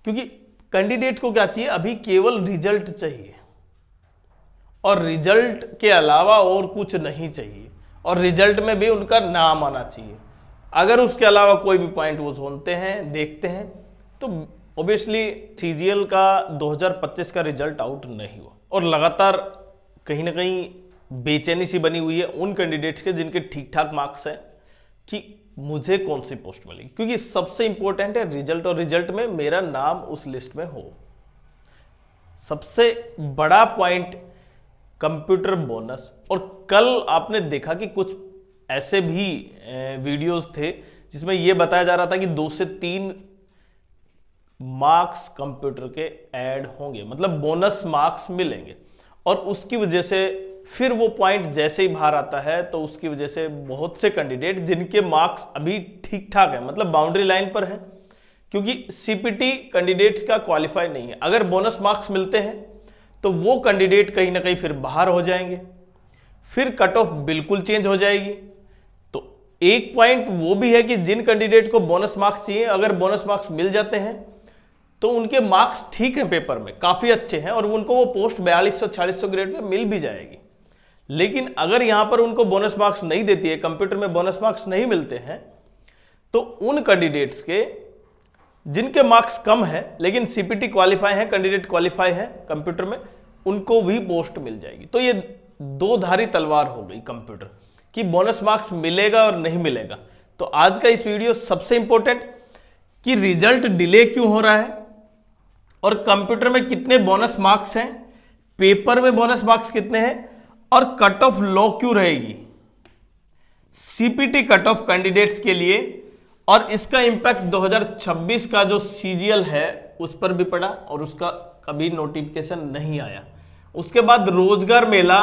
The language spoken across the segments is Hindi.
क्योंकि कैंडिडेट को क्या चाहिए, अभी केवल रिजल्ट चाहिए और रिजल्ट के अलावा और कुछ नहीं चाहिए, और रिजल्ट में भी उनका नाम आना चाहिए। अगर उसके अलावा कोई भी पॉइंट वो सुनते हैं, देखते हैं, तो ऑब्वियसली सीजीएल का 2025 का रिजल्ट आउट नहीं हुआ और लगातार कहीं ना कहीं बेचैनी सी बनी हुई है उन कैंडिडेट्स के जिनके ठीक ठाक मार्क्स हैं कि मुझे कौन सी पोस्ट मिलेगी, क्योंकि सबसे इंपॉर्टेंट है रिजल्ट, और रिजल्ट में मेरा नाम उस लिस्ट में हो। सबसे बड़ा पॉइंट कंप्यूटर बोनस। और कल आपने देखा कि कुछ ऐसे भी वीडियोस थे जिसमें यह बताया जा रहा था कि 2 से 3 मार्क्स कंप्यूटर के ऐड होंगे, मतलब बोनस मार्क्स मिलेंगे, और उसकी वजह से फिर वो पॉइंट जैसे ही बाहर आता है तो उसकी वजह से बहुत से कैंडिडेट जिनके मार्क्स अभी ठीक ठाक है, मतलब बाउंड्री लाइन पर है, क्योंकि सीपीटी कैंडिडेट्स का क्वालिफाई नहीं है, अगर बोनस मार्क्स मिलते हैं तो वो कैंडिडेट कहीं ना कहीं फिर बाहर हो जाएंगे, फिर कट ऑफ बिल्कुल चेंज हो जाएगी। तो एक पॉइंट वो भी है कि जिन कैंडिडेट को बोनस मार्क्स चाहिए, अगर बोनस मार्क्स मिल जाते हैं तो उनके मार्क्स ठीक हैं, पेपर में काफी अच्छे हैं और उनको वो पोस्ट 4200-4600 ग्रेड में मिल भी जाएगी। लेकिन अगर यहां पर उनको बोनस मार्क्स नहीं देती है, कंप्यूटर में बोनस मार्क्स नहीं मिलते हैं, तो उन कैंडिडेट्स के जिनके मार्क्स कम है लेकिन सीपीटी क्वालिफाई है, कैंडिडेट क्वालिफाई है कंप्यूटर में, उनको भी पोस्ट मिल जाएगी। तो ये दो धारी तलवार हो गई कंप्यूटर कि बोनस मार्क्स मिलेगा और नहीं मिलेगा। तो आज का इस वीडियो सबसे इंपॉर्टेंट कि रिजल्ट डिले क्यों हो रहा है और कंप्यूटर में कितने बोनस मार्क्स हैं, पेपर में बोनस मार्क्स कितने हैं, और कट ऑफ लो क्यों रहेगी सीपीटी कट ऑफ कैंडिडेट्स के लिए, और इसका इंपैक्ट 2026 का जो सीजीएल है उस पर भी पड़ा और उसका कभी नोटिफिकेशन नहीं आया। उसके बाद रोजगार मेला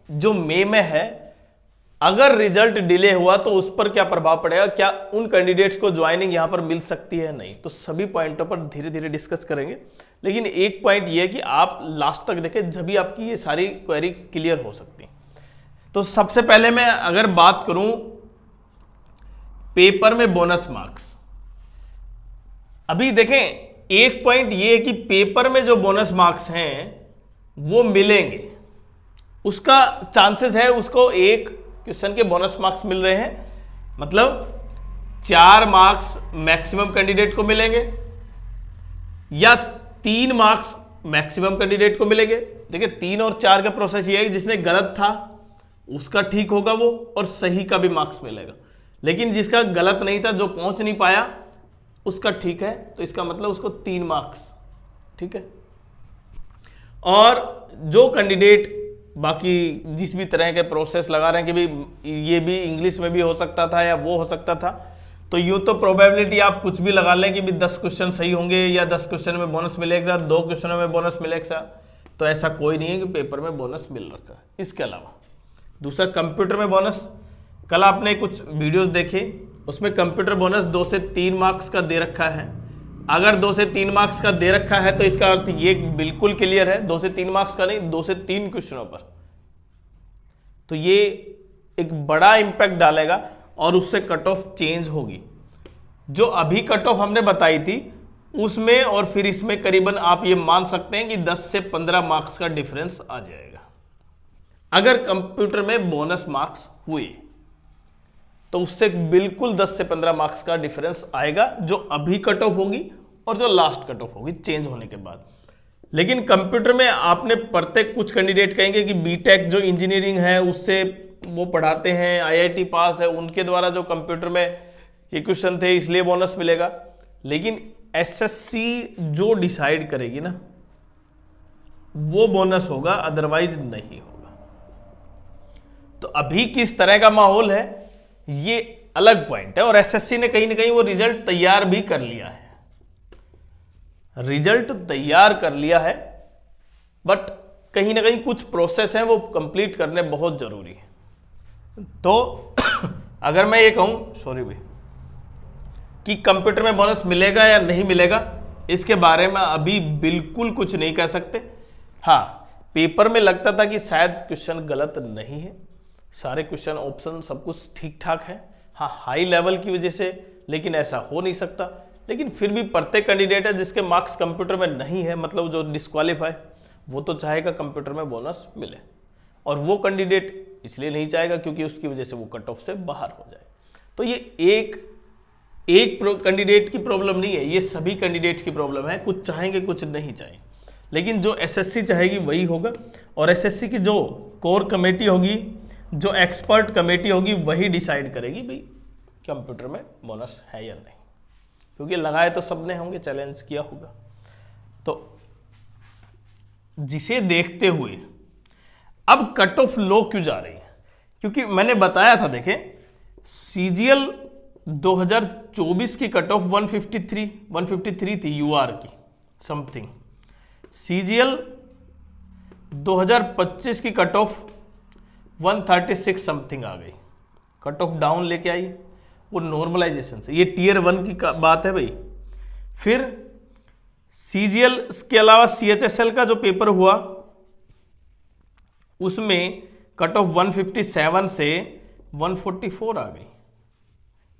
जो मई में है, अगर रिजल्ट डिले हुआ तो उस पर क्या प्रभाव पड़ेगा, क्या उन कैंडिडेट्स को ज्वाइनिंग यहां पर मिल सकती है, नहीं, तो सभी पॉइंटों पर धीरे धीरे डिस्कस करेंगे। लेकिन एक पॉइंट यह है कि आप लास्ट तक देखें, जब भी आपकी ये सारी क्वेरी क्लियर हो सकती है। तो सबसे पहले मैं अगर बात करूं पेपर में बोनस मार्क्स, अभी देखें एक पॉइंट ये है कि पेपर में जो बोनस मार्क्स हैं वो मिलेंगे, उसका चांसेस है उसको एक क्वेश्चन के बोनस मार्क्स मिल रहे हैं, मतलब 4 मार्क्स मैक्सिमम कैंडिडेट को मिलेंगे या 3 मार्क्स मैक्सिमम कैंडिडेट को मिलेंगे। देखिए 3 और 4 का प्रोसेस ये है कि जिसने गलत था उसका ठीक होगा वो, और सही का भी मार्क्स मिलेगा, लेकिन जिसका गलत नहीं था, जो पहुंच नहीं पाया, उसका ठीक है, तो इसका मतलब उसको 3 मार्क्स, ठीक है। और जो कैंडिडेट बाकी जिस भी तरह के प्रोसेस लगा रहे हैं कि भाई ये भी इंग्लिश में भी हो सकता था या वो हो सकता था, तो यूं तो प्रोबेबिलिटी आप कुछ भी लगा लें कि भी 10 क्वेश्चन सही होंगे या 10 क्वेश्चन में बोनस मिलेगा, 2 क्वेश्चनों में बोनस मिलेगा, तो ऐसा कोई नहीं है कि पेपर में बोनस मिल रखा है। इसके अलावा दूसरा कंप्यूटर में बोनस, कल आपने कुछ वीडियोस देखे, उसमें कंप्यूटर बोनस 2 से 3 मार्क्स का दे रखा है। अगर 2 से 3 मार्क्स का दे रखा है तो इसका अर्थ ये बिल्कुल क्लियर है 2 से 3 मार्क्स का नहीं, 2 से 3 क्वेश्चनों पर, तो ये एक बड़ा इंपैक्ट डालेगा और उससे कट ऑफ चेंज होगी। जो अभी कट ऑफ हमने बताई थी उसमें और फिर इसमें करीबन आप ये मान सकते हैं कि 10 से 15 मार्क्स का डिफरेंस आ जाएगा। अगर कंप्यूटर में बोनस मार्क्स हुए तो उससे बिल्कुल 10 से 15 मार्क्स का डिफरेंस आएगा, जो अभी कट ऑफ होगी और जो लास्ट कट ऑफ होगी चेंज होने के बाद। लेकिन कंप्यूटर में आपने पढ़ते, कुछ कैंडिडेट कहेंगे कि बीटेक जो इंजीनियरिंग है उससे वो पढ़ाते हैं, आईआईटी पास है, उनके द्वारा जो कंप्यूटर में ये क्वेश्चन थे इसलिए बोनस मिलेगा। लेकिन एसएससी जो डिसाइड करेगी ना वो बोनस होगा, अदरवाइज नहीं होगा। तो अभी किस तरह का माहौल है ये अलग पॉइंट है, और एसएससी ने कहीं ना कहीं वो रिजल्ट तैयार भी कर लिया है, रिजल्ट तैयार कर लिया है, बट कहीं ना कहीं कुछ प्रोसेस हैं वो कंप्लीट करने बहुत जरूरी है। तो अगर मैं ये कहूं सॉरी भाई कि कंप्यूटर में बोनस मिलेगा या नहीं मिलेगा, इसके बारे में अभी बिल्कुल कुछ नहीं कह सकते। हाँ, पेपर में लगता था कि शायद क्वेश्चन गलत नहीं है, सारे क्वेश्चन ऑप्शन सब कुछ ठीक ठाक है, हाँ हाई लेवल की वजह से, लेकिन ऐसा हो नहीं सकता लेकिन फिर भी प्रत्येक कैंडिडेट है जिसके मार्क्स कंप्यूटर में नहीं है, मतलब जो डिस्क्वालीफाई, वो तो चाहेगा कंप्यूटर में बोनस मिले, और वो कैंडिडेट इसलिए नहीं चाहेगा क्योंकि उसकी वजह से वो कट ऑफ से बाहर हो जाए। तो ये एक कैंडिडेट की प्रॉब्लम नहीं है, ये सभी कैंडिडेट्स की प्रॉब्लम है। कुछ चाहेंगे कुछ नहीं चाहेंगे, लेकिन जो एसएससी चाहेगी वही होगा। और एसएससी की जो कोर कमेटी होगी, जो एक्सपर्ट कमेटी होगी, वही डिसाइड करेगी भाई कंप्यूटर में बोनस है या नहीं, क्योंकि लगाए तो सबने होंगे, चैलेंज किया होगा। तो जिसे देखते हुए अब कट ऑफ लो क्यों जा रही है, क्योंकि मैंने बताया था, देखें सीजीएल 2024 की कट ऑफ 153 थी यूआर की समथिंग। सीजीएल 2025 की कट ऑफ 136 समथिंग आ गई, कट ऑफ डाउन लेके आई, वो नॉर्मलाइजेशन से। ये टीयर 1 की बात है भाई। फिर सीजीएल के अलावा सीएचएसएल का जो पेपर हुआ उसमें कट ऑफ 157 से 144 आ गई,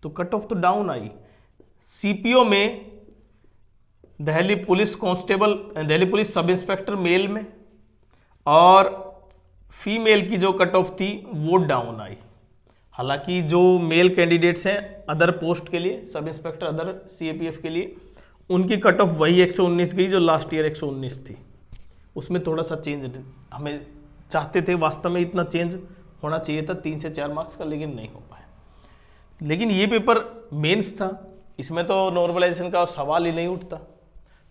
तो कट ऑफ तो डाउन आई। सीपीओ में Delhi police constable, Delhi police sub inspector male में, और फीमेल की जो कट ऑफ थी वो डाउन आई। हालांकि जो मेल कैंडिडेट्स हैं अदर पोस्ट के लिए, सब इंस्पेक्टर अदर सीएपीएफ के लिए, उनकी कट ऑफ वही 119 गई जो लास्ट ईयर 119 थी। उसमें थोड़ा सा चेंज हमें चाहते थे, वास्तव में इतना चेंज होना चाहिए था 3 से 4 मार्क्स का, लेकिन नहीं हो पाया। लेकिन ये पेपर मेंस था, इसमें तो नॉर्मलाइजेशन का सवाल ही नहीं उठता,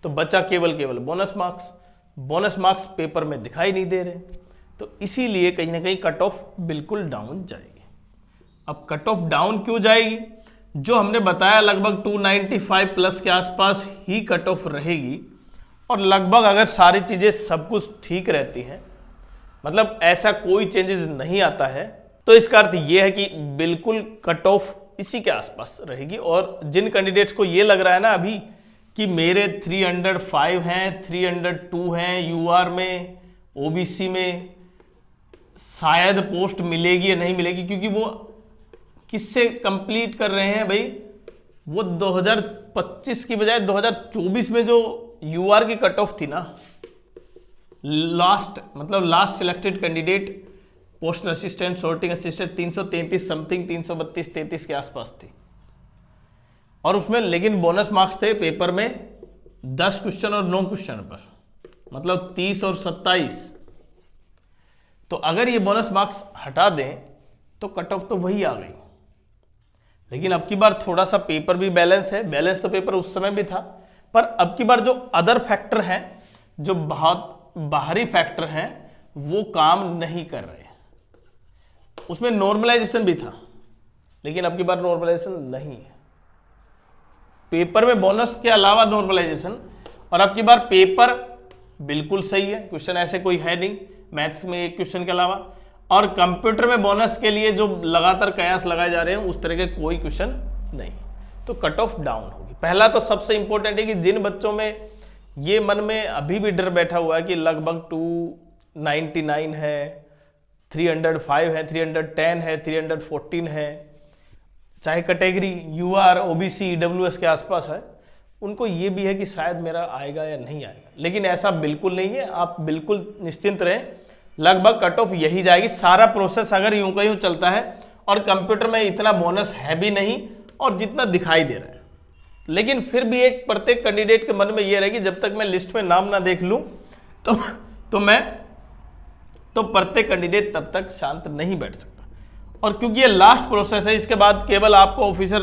तो बचा केवल bonus marks. Bonus marks paper में दिखाई नहीं दे रहे, तो इसीलिए कहीं ना कहीं कट ऑफ बिल्कुल डाउन जाएगी। अब कट ऑफ डाउन क्यों जाएगी? जो हमने बताया लगभग 295 प्लस के आसपास ही कट ऑफ रहेगी, और लगभग अगर सारी चीजें सब कुछ ठीक रहती हैं, मतलब ऐसा कोई चेंजेस नहीं आता है, तो इसका अर्थ यह है कि बिल्कुल कट ऑफ इसी के आसपास रहेगी। और जिन कैंडिडेट्स को ये लग रहा है ना अभी कि मेरे 305 हैं, 302 हैं यूआर में, ओबीसी में शायद पोस्ट मिलेगी या नहीं मिलेगी, क्योंकि वो किससे कंप्लीट कर रहे हैं भाई, वो 2025 की बजाय 2024 में जो यूआर की कट ऑफ थी ना, last selected candidate postal assistant, sorting assistant 333 something, 332-33 के आसपास थी, और उसमें लेकिन बोनस मार्क्स थे पेपर में 10 क्वेश्चन और 9 क्वेश्चन पर, मतलब 30 और 27। तो अगर ये बोनस मार्क्स हटा दें तो कट ऑफ तो वही आ गई। लेकिन अब की बार थोड़ा सा पेपर भी बैलेंस है, बैलेंस तो पेपर उस समय भी था, पर अब की बार जो अदर फैक्टर हैं, जो बहुत बाहरी फैक्टर हैं, वो काम नहीं कर रहे। उसमें नॉर्मलाइजेशन भी था, लेकिन अब की बार नॉर्मलाइजेशन नहीं है। पेपर में बोनस के अलावा नॉर्मलाइजेशन, और अब की बार पेपर बिल्कुल सही है, क्वेश्चन ऐसे कोई है नहीं, मैथ्स में एक क्वेश्चन के अलावा, और कंप्यूटर में बोनस के लिए जो लगातार कयास लगाए जा रहे हैं उस तरह के कोई क्वेश्चन नहीं, तो कट ऑफ डाउन होगी। पहला तो सबसे इंपॉर्टेंट है कि जिन बच्चों में ये मन में अभी भी डर बैठा हुआ है कि लगभग 299 है, 305 है, 310 है, 314 है, चाहे कैटेगरी यूआर, ओबीसी, ईडब्ल्यूएस के आसपास है, उनको ये भी है कि शायद मेरा आएगा या नहीं आएगा, लेकिन ऐसा बिल्कुल नहीं है। आप बिल्कुल निश्चिंत रहें, लगभग कट ऑफ यही जाएगी। सारा प्रोसेस अगर यूं का यूं चलता है, और कंप्यूटर में इतना बोनस है भी नहीं और जितना दिखाई दे रहा है, लेकिन फिर भी एक प्रत्येक कैंडिडेट के मन में यह रहेगी जब तक मैं लिस्ट में नाम ना देख लूं तो प्रत्येक कैंडिडेट तब तक शांत नहीं बैठ सकता। और क्योंकि ये लास्ट प्रोसेस है, इसके बाद केवल आपको ऑफिसर,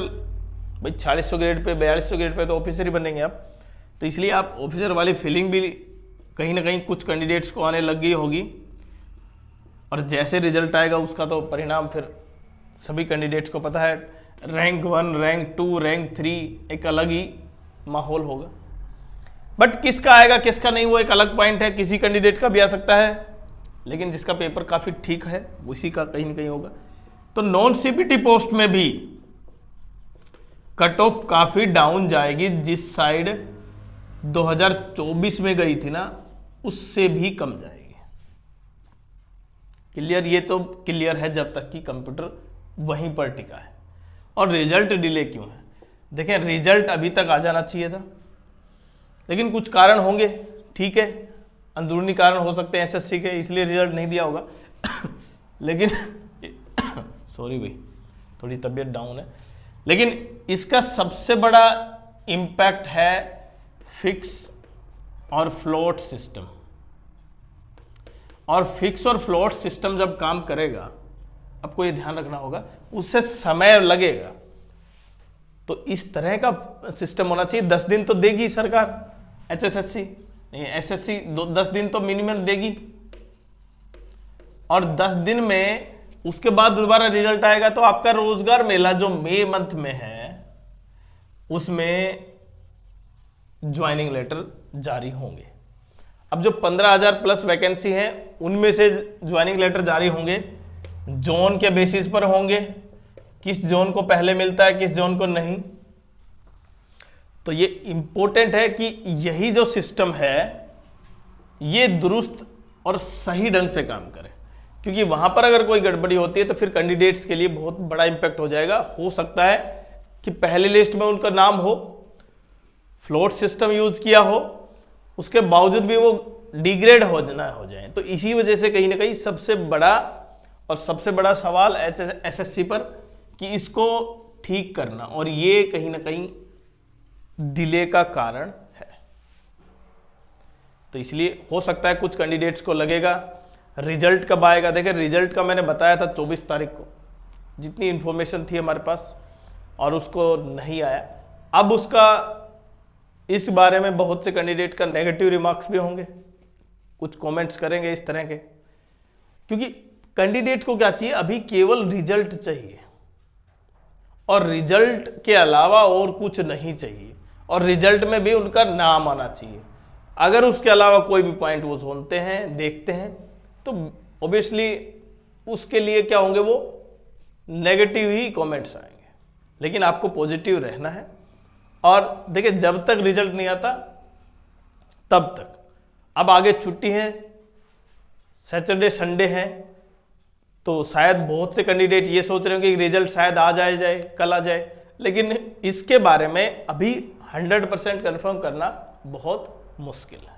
भाई 4600 ग्रेड पे, 4200 ग्रेड पे तो ऑफिसर ही बनेंगे आप, तो इसलिए आप ऑफिसर वाली फीलिंग भी कहीं ना कहीं कुछ कैंडिडेट्स को आने लग गई होगी, और जैसे रिजल्ट आएगा उसका तो परिणाम फिर सभी कैंडिडेट्स को पता है, रैंक 1, रैंक 2, रैंक 3 एक अलग ही माहौल होगा। बट किसका आएगा किसका नहीं वो एक अलग पॉइंट है, किसी कैंडिडेट का भी आ सकता है, लेकिन जिसका पेपर काफी ठीक है उसी का कहीं ना कहीं होगा। तो नॉन सीपीटी पोस्ट में भी कट ऑफ काफी डाउन जाएगी, जिस साइड 2024 में गई थी ना उससे भी कम जाएगी। क्लियर? ये तो क्लियर है जब तक कि कंप्यूटर वहीं पर टिका है। और रिजल्ट डिले क्यों है? देखें रिजल्ट अभी तक आ जाना चाहिए था, लेकिन कुछ कारण होंगे, ठीक है, अंदरूनी कारण हो सकते हैं एसएससी के, इसलिए रिजल्ट नहीं दिया होगा। लेकिन सॉरी भाई, थोड़ी तबीयत डाउन है। लेकिन इसका सबसे बड़ा इम्पैक्ट है फिक्स और फ्लोट सिस्टम। और फिक्स और फ्लोट सिस्टम जब काम करेगा, आपको ये ध्यान रखना होगा, उससे समय लगेगा। तो इस तरह का सिस्टम होना चाहिए। 10 दिन तो देगी सरकार एचएसएससी, नहीं एसएससी 10 दिन तो मिनिमम देगी, और 10 दिन में उसके बाद दोबारा रिजल्ट आएगा। तो आपका रोजगार मेला जो मई मंथ में है, उसमें ज्वाइनिंग लेटर जारी होंगे। अब जो 15,000 प्लस वैकेंसी है, उनमें से ज्वाइनिंग लेटर जारी होंगे, जोन के बेसिस पर होंगे, किस जोन को पहले मिलता है, किस जोन को नहीं। तो ये इंपॉर्टेंट है कि यही जो सिस्टम है ये दुरुस्त और सही ढंग से काम करे, क्योंकि वहां पर अगर कोई गड़बड़ी होती है तो फिर कैंडिडेट्स के लिए बहुत बड़ा इंपैक्ट हो जाएगा। हो सकता है कि पहली लिस्ट में उनका नाम हो, फ्लोट सिस्टम यूज किया हो, उसके बावजूद भी वो डिग्रेड हो जाए। तो इसी वजह से कहीं ना कहीं सबसे बड़ा सवाल एसएससी पर कि इसको ठीक करना, और ये कहीं ना कहीं डिले का कारण है। तो इसलिए हो सकता है कुछ कैंडिडेट्स को लगेगा रिजल्ट कब आएगा। देखिए रिजल्ट का मैंने बताया था 24 तारीख को, जितनी इंफॉर्मेशन थी हमारे पास, और उसको नहीं आया। अब उसका इस बारे में बहुत से कैंडिडेट का नेगेटिव रिमार्क्स भी होंगे, कुछ कमेंट्स करेंगे इस तरह के, क्योंकि कैंडिडेट को क्या चाहिए, अभी केवल रिजल्ट चाहिए, और रिजल्ट के अलावा और कुछ नहीं चाहिए, और रिजल्ट में भी उनका नाम आना चाहिए। अगर उसके अलावा कोई भी पॉइंट वो सुनते हैं, देखते हैं, तो ऑब्वियसली उसके लिए क्या होंगे, वो नेगेटिव ही कमेंट्स आएंगे। लेकिन आपको पॉजिटिव रहना है। और देखिए जब तक रिजल्ट नहीं आता तब तक, अब आगे छुट्टी है, सैटरडे संडे है, तो शायद बहुत से कैंडिडेट ये सोच रहे होंगे कि रिजल्ट शायद आ जाए कल आ जाए, लेकिन इसके बारे में अभी 100% कंफर्म करना बहुत मुश्किल है।